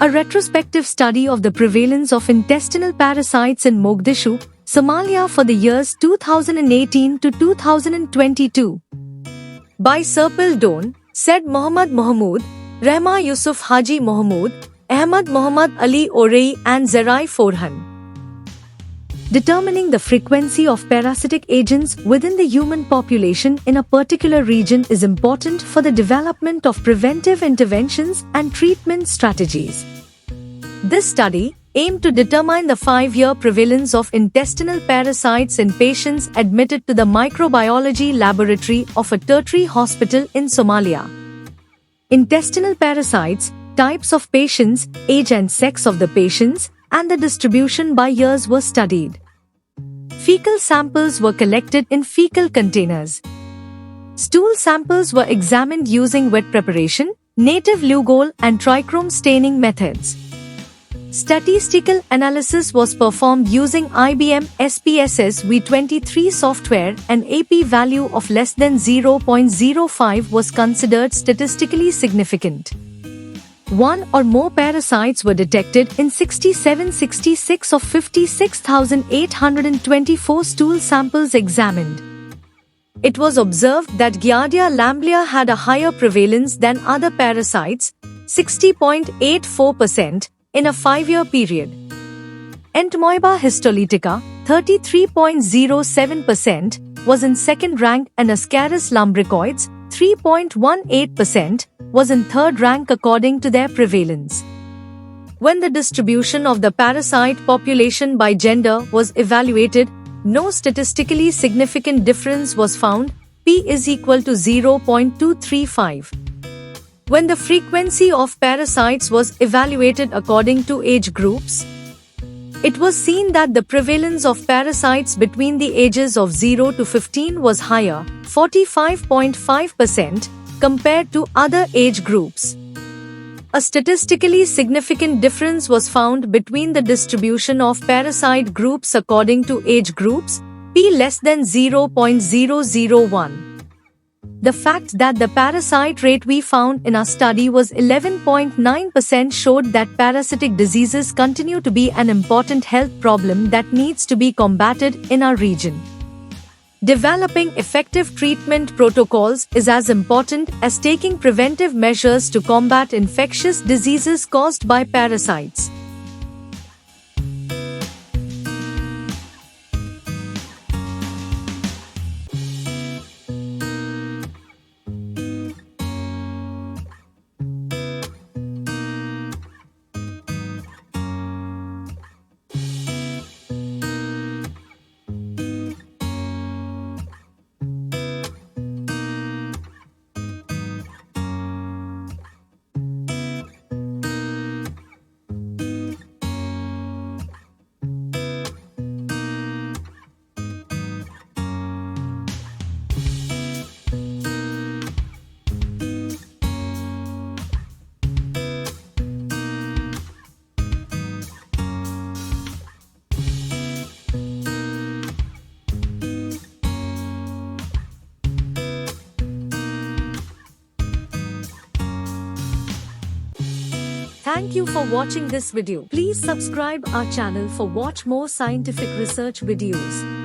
A retrospective study of the prevalence of intestinal parasites in Mogadishu, Somalia for the years 2018 to 2022. By Serpil Doan, said Muhammad Mahmood, Rehma Yusuf Haji Mahmood, Ahmad Muhammad Ali Orei and Zerai Forhan. Determining the frequency of parasitic agents within the human population in a particular region is important for the development of preventive interventions and treatment strategies. This study aimed to determine the 5-year prevalence of intestinal parasites in patients admitted to the microbiology laboratory of a tertiary hospital in Somalia. Intestinal parasites, types of patients, age and sex of the patients, and the distribution by years were studied. Fecal samples were collected in fecal containers. Stool samples were examined using wet preparation, native Lugol and trichrome staining methods. Statistical analysis was performed using IBM SPSS V23 software. An AP value of less than 0.05 was considered statistically significant. One or more parasites were detected in 67-66 of 56,824 stool samples examined. It was observed that Giardia lamblia had a higher prevalence than other parasites, 60.84%, in a 5-year period. Entamoeba histolytica, 33.07%, was in second rank and Ascaris lumbricoides, 3.18%, was in third rank according to their prevalence. When the distribution of the parasite population by gender was evaluated, no statistically significant difference was found, p is equal to 0.235. When the frequency of parasites was evaluated according to age groups, it was seen that the prevalence of parasites between the ages of 0 to 15 was higher, 45.5%, compared to other age groups. A statistically significant difference was found between the distribution of parasite groups according to age groups, p less than 0.001. The fact that the parasite rate we found in our study was 11.9% showed that parasitic diseases continue to be an important health problem that needs to be combated in our region. Developing effective treatment protocols is as important as taking preventive measures to combat infectious diseases caused by parasites. Thank you for watching this video. Please subscribe our channel for watch more scientific research videos.